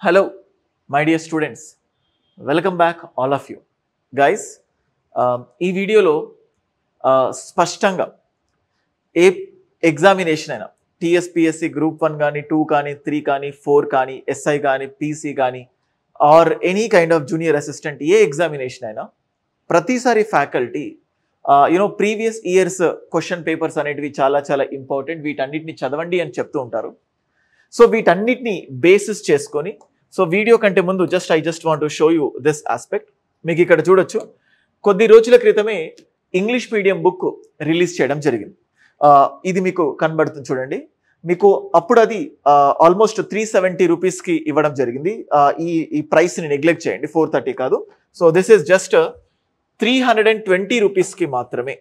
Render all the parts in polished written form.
Hello, my dear students. Welcome back, all of you. Guys, ఈ వీడియోలో స్పష్టంగా ఏ examination అయినా టీఎస్పీఎస్సీ గ్రూప్ 1 కానీ 2 కానీ 3 కానీ 4 కానీ ఎస్ఐ కానీ పీసీ కానీ or any kind of junior assistant A examination అయినా ప్రతిసారి faculty previous years question papers అనేటివి చాలా చాలా ఇంపార్టెంట్, వీటన్నిటిని చదవండి అని చెప్తూ ఉంటారు. సో వీటన్నిటిని బేసిస్ చేసుకొని సో వీడియో కంటే ముందు I just want to show you this aspect. మీకు ఇక్కడ చూడొచ్చు, కొద్ది రోజుల క్రితమే ఇంగ్లీష్ మీడియం బుక్ రిలీజ్ చేయడం జరిగింది. ఇది మీకు కనబడుతుంది చూడండి. మీకు అప్పుడు అది ఆల్మోస్ట్ 370 రూపీస్కి ఇవ్వడం జరిగింది. ఈ ప్రైస్ని నెగ్లెక్ట్ చేయండి, 430 కాదు. సో దిస్ ఈస్ జస్ట్ 320 రూపీస్కి మాత్రమే,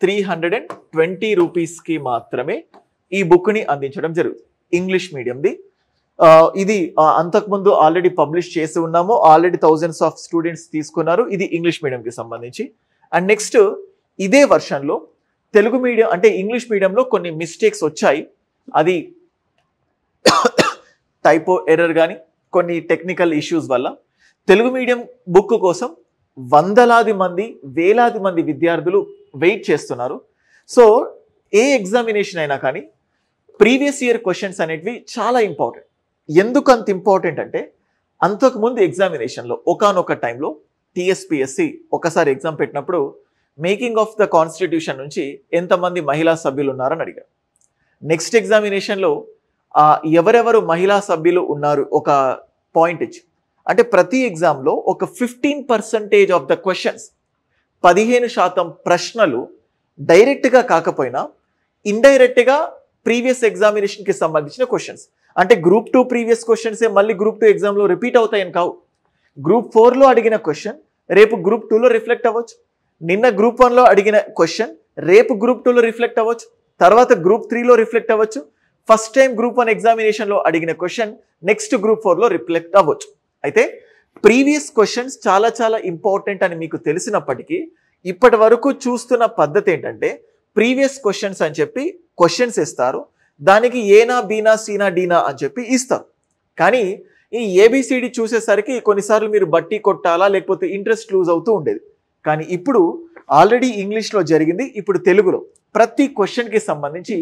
320 రూపీస్కి మాత్రమే ఈ బుక్ని అందించడం జరుగుతుంది. ఇంగ్లీష్ మీడియంది ఇది అంతకుముందు ఆల్రెడీ పబ్లిష్ చేసి ఉన్నాము, ఆల్రెడీ థౌజండ్స్ ఆఫ్ స్టూడెంట్స్ తీసుకున్నారు. ఇది ఇంగ్లీష్ మీడియంకి సంబంధించి. అండ్ నెక్స్ట్ ఇదే వర్షన్లో తెలుగు మీడియం అంటే ఇంగ్లీష్ మీడియంలో కొన్ని మిస్టేక్స్ వచ్చాయి. అది టైపో ఎర్రర్ కానీ కొన్ని టెక్నికల్ ఇష్యూస్ వల్ల తెలుగు మీడియం బుక్ కోసం వందలాది మంది వేలాది మంది విద్యార్థులు వెయిట్ చేస్తున్నారు. సో ఏ ఎగ్జామినేషన్ అయినా కానీ ప్రీవియస్ ఇయర్ క్వశ్చన్స్ అనేటివి చాలా ఇంపార్టెంట్. ఎందుకు అంత ఇంపార్టెంట్ అంటే అంతకుముందు ఎగ్జామినేషన్లో ఒకానొక టైంలో టీఎస్పీఎస్సీ ఒకసారి ఎగ్జామ్ పెట్టినప్పుడు మేకింగ్ ఆఫ్ ద కాన్స్టిట్యూషన్ నుంచి ఎంతమంది మహిళా సభ్యులు ఉన్నారని అడిగారు. నెక్స్ట్ ఎగ్జామినేషన్లో ఎవరెవరు మహిళా సభ్యులు ఉన్నారు ఒక పాయింట్ ఇచ్చి, అంటే ప్రతి ఎగ్జామ్లో ఒక 15% ఆఫ్ ద క్వశ్చన్స్ 15% ప్రశ్నలు డైరెక్ట్గా కాకపోయినా ఇండైరెక్ట్గా ప్రీవియస్ ఎగ్జామినేషన్కి సంబంధించిన క్వశ్చన్స్. అంటే గ్రూప్ 2 ప్రీవియస్ క్వశ్చన్సే మళ్ళీ గ్రూప్ 2 ఎగ్జామ్లో రిపీట్ అవుతాయని కావు. గ్రూప్ 4లో అడిగిన క్వశ్చన్ రేపు గ్రూప్ 2లో రిఫ్లెక్ట్ అవ్వచ్చు, నిన్న గ్రూప్ 1లో అడిగిన క్వశ్చన్ రేపు గ్రూప్ 2లో రిఫ్లెక్ట్ అవ్వచ్చు, తర్వాత గ్రూప్ 3లో రిఫ్లెక్ట్ అవ్వచ్చు, ఫస్ట్ టైం గ్రూప్ 1 ఎగ్జామినేషన్లో అడిగిన క్వశ్చన్ నెక్స్ట్ గ్రూప్ 4లో రిఫ్లెక్ట్ అవ్వచ్చు. అయితే ప్రీవియస్ క్వశ్చన్స్ చాలా చాలా ఇంపార్టెంట్ అని మీకు తెలిసినప్పటికీ ఇప్పటి వరకు చూస్తున్న పద్ధతి ఏంటంటే ప్రీవియస్ క్వశ్చన్స్ అని చెప్పి క్వశ్చన్స్ ఇస్తారు, దానికి ఏనా బీనా సీనా డీనా అని చెప్పి ఇస్తారు. కానీ ఈ ఏబిసిడి చూసేసరికి కొన్నిసార్లు మీరు బట్టి కొట్టాలా లేకపోతే ఇంట్రెస్ట్ లూజ్ అవుతూ ఉండేది. కానీ ఇప్పుడు ఆల్రెడీ ఇంగ్లీష్లో జరిగింది, ఇప్పుడు తెలుగులో ప్రతి క్వశ్చన్కి సంబంధించి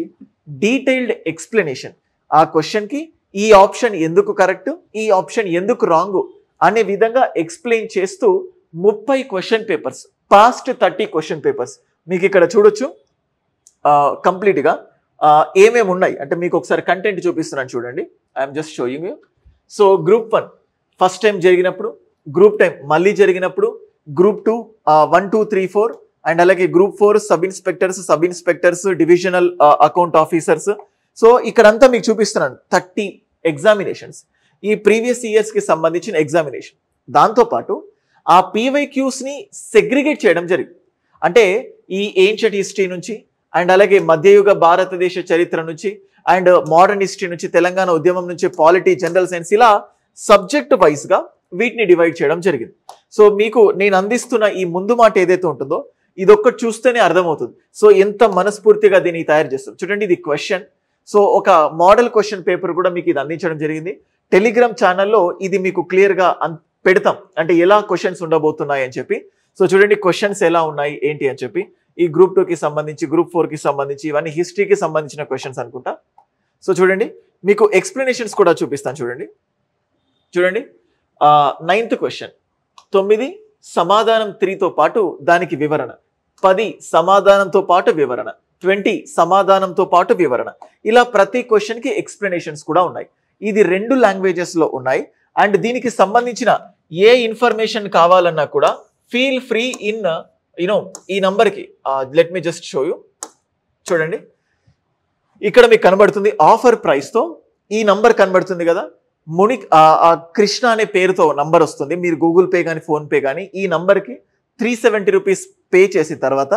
డీటెయిల్డ్ ఎక్స్ప్లెనేషన్, ఆ క్వశ్చన్కి ఈ ఆప్షన్ ఎందుకు కరెక్ట్, ఈ ఆప్షన్ ఎందుకు రాంగ్ అనే విధంగా ఎక్స్ప్లెయిన్ చేస్తూ 30 question papers, past 30 question papers మీకు ఇక్కడ చూడొచ్చు. కంప్లీట్గా ఏమేమి ఉన్నాయి అంటే మీకు ఒకసారి కంటెంట్ చూపిస్తున్నాను చూడండి. I'm just showing you. So group 1 first time జరిగినప్పుడు, గ్రూప్ టైం మళ్ళీ జరిగినప్పుడు, గ్రూప్ 2 1 2 3 4 అండ్ అలాగే group 4 sub inspectors divisional account officers. So ఇక్కడంతా మీకు చూపిస్తున్నాను 30 ఎగ్జామినేషన్స్, ఈ ప్రీవియస్ ఇయర్స్కి సంబంధించిన ఎగ్జామినేషన్. దాంతోపాటు ఆ పీవైక్యూస్ని సెగ్రిగేట్ చేయడం జరిగింది. అంటే ఈ ఏన్షియంట్ హిస్టరీ నుంచి అండ్ అలాగే మధ్యయుగ భారతదేశ చరిత్ర నుంచి అండ్ మోడర్న్ హిస్టరీ నుంచి, తెలంగాణ ఉద్యమం నుంచి, పాలిటీ, జనరల్ సైన్స్, ఇలా సబ్జెక్ట్ వైజ్గా వీటిని డివైడ్ చేయడం జరిగింది. సో మీకు నేను అందిస్తున్న ఈ ముందు మాట ఏదైతే ఉంటుందో ఇదొక్కటి చూస్తేనే అర్థమవుతుంది. సో ఎంత మనస్ఫూర్తిగా దీన్ని తయారు చేస్తుంది చూడండి. ఇది క్వశ్చన్. సో ఒక మోడల్ క్వశ్చన్ పేపర్ కూడా మీకు ఇది అందించడం జరిగింది. టెలిగ్రామ్ ఛానల్లో ఇది మీకు క్లియర్గా పెడతాం, అంటే ఎలా క్వశ్చన్స్ ఉండబోతున్నాయి అని చెప్పి. సో చూడండి క్వశ్చన్స్ ఎలా ఉన్నాయి ఏంటి అని చెప్పి. ఈ గ్రూప్ 2కి సంబంధించి, గ్రూప్ 4కి సంబంధించి, ఇవన్నీ హిస్టరీకి సంబంధించిన క్వశ్చన్స్ అనుకుంటా. సో చూడండి మీకు ఎక్స్ప్లెనేషన్స్ కూడా చూపిస్తాను చూడండి. 9th క్వశ్చన్ 9 సమాధానం 3తో పాటు దానికి వివరణ, 10 సమాధానంతో పాటు వివరణ, 20 సమాధానంతో పాటు వివరణ, ఇలా ప్రతి క్వశ్చన్కి ఎక్స్ప్లెనేషన్స్ కూడా ఉన్నాయి. ఇది 2 లాంగ్వేజెస్లో ఉన్నాయి. అండ్ దీనికి సంబంధించిన ఏ ఇన్ఫర్మేషన్ కావాలన్నా కూడా ఫీల్ ఫ్రీ ఇన్ ఈ నంబర్కి. Let me just show you. చూడండి ఇక్కడ మీకు కనబడుతుంది ఆఫర్ ప్రైస్తో ఈ నంబర్ కనబడుతుంది కదా, కృష్ణ అనే పేరుతో నంబర్ వస్తుంది. మీరు గూగుల్ పే కానీ ఫోన్పే కానీ ఈ నంబర్కి 370 రూపీస్ పే చేసిన తర్వాత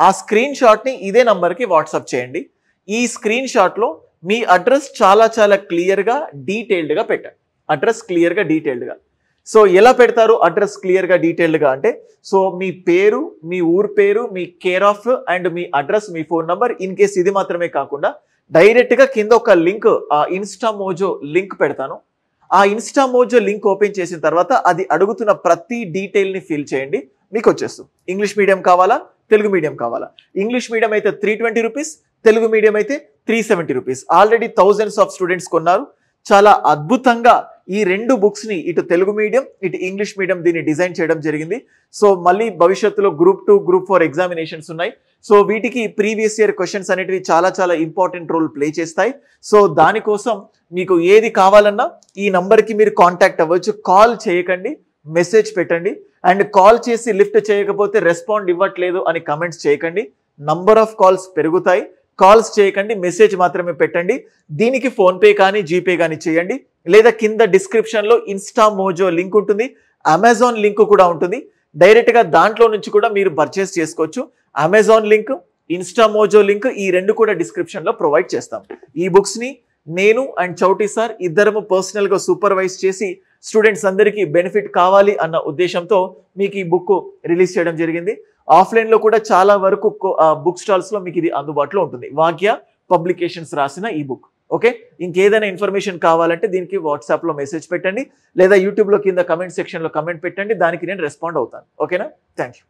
ఆ స్క్రీన్ షాట్ని ఇదే నంబర్కి వాట్సాప్ చేయండి. ఈ స్క్రీన్ షాట్లో మీ అడ్రస్ చాలా చాలా క్లియర్గా డీటెయిల్డ్గా పెట్టండి. అడ్రస్ క్లియర్గా డీటెయిల్డ్గా. సో ఎలా పెడతారు అడ్రస్ క్లియర్గా డీటెయిల్డ్గా అంటే, సో మీ పేరు, మీ ఊరు పేరు, మీ కేర్ ఆఫ్ అండ్ మీ అడ్రస్, మీ ఫోన్ నంబర్, ఇన్ కేస్ ఇది మాత్రమే కాకుండా డైరెక్ట్గా కింద ఒక లింక్, ఇన్స్టా మోజో లింక్ పెడతాను. ఆ ఇన్స్టామోజో లింక్ ఓపెన్ చేసిన తర్వాత అది అడుగుతున్న ప్రతి డీటెయిల్ని ఫిల్ చేయండి, మీకు వచ్చేస్తుంది. ఇంగ్లీష్ మీడియం కావాలా, తెలుగు మీడియం కావాలా? ఇంగ్లీష్ మీడియం అయితే 320 రూపీస్, తెలుగు మీడియం అయితే 370 rupees. Already thousands of students కొన్నారు. చాలా అద్భుతంగా ఈ రెండు బుక్స్ని ఇటు తెలుగు మీడియం ఇటు ఇంగ్లీష్ మీడియం దీన్ని డిజైన్ చేయడం జరిగింది. సో మళ్ళీ భవిష్యత్తులో Group 2, Group 4 ఎగ్జామినేషన్స్ ఉన్నాయి. సో వీటికి ప్రీవియస్ ఇయర్ క్వశ్చన్స్ అనేటివి చాలా చాలా ఇంపార్టెంట్ రోల్ ప్లే చేస్తాయి. సో దానికోసం మీకు ఏది కావాలన్నా ఈ నంబర్కి మీరు కాంటాక్ట్ అవ్వచ్చు. కాల్ చేయకండి, మెసేజ్ పెట్టండి. అండ్ కాల్ చేసి లిఫ్ట్ చేయకపోతే రెస్పాండ్ ఇవ్వట్లేదు అని కమెంట్స్ చేయకండి. నంబర్ ఆఫ్ కాల్స్ పెరుగుతాయి. కాల్స్ చేయకండి, మెసేజ్ మాత్రమే పెట్టండి. దీనికి ఫోన్పే కానీ జీపే కానీ చేయండి. లేదా కింద డిస్క్రిప్షన్లో ఇన్స్టామోజో లింక్ ఉంటుంది, అమెజాన్ లింక్ కూడా ఉంటుంది. డైరెక్ట్గా దాంట్లో నుంచి కూడా మీరు పర్చేస్ చేసుకోవచ్చు. అమెజాన్ లింక్, ఇన్స్టామోజో లింక్ ఈ రెండు కూడా డిస్క్రిప్షన్లో ప్రొవైడ్ చేస్తాం. ఈ బుక్స్ని నేను అండ్ చౌటి సార్ ఇద్దరము పర్సనల్గా సూపర్వైజ్ చేసి స్టూడెంట్స్ అందరికీ బెనిఫిట్ కావాలి అన్న ఉద్దేశంతో మీకు ఈ బుక్ రిలీజ్ చేయడం జరిగింది. ఆఫ్లైన్లో కూడా చాలా వరకు బుక్ స్టాల్స్లో మీకు ఇది అందుబాటులో ఉంటుంది. వాక్య పబ్లికేషన్స్ రాసిన ఈ బుక్. ఓకే, ఇంకేదైనా ఇన్ఫర్మేషన్ కావాలంటే దీనికి వాట్సాప్లో మెసేజ్ పెట్టండి, లేదా యూట్యూబ్లో కింద కమెంట్ సెక్షన్లో కమెంట్ పెట్టండి, దానికి నేను రెస్పాండ్ అవుతాను. ఓకేనా? Thank you.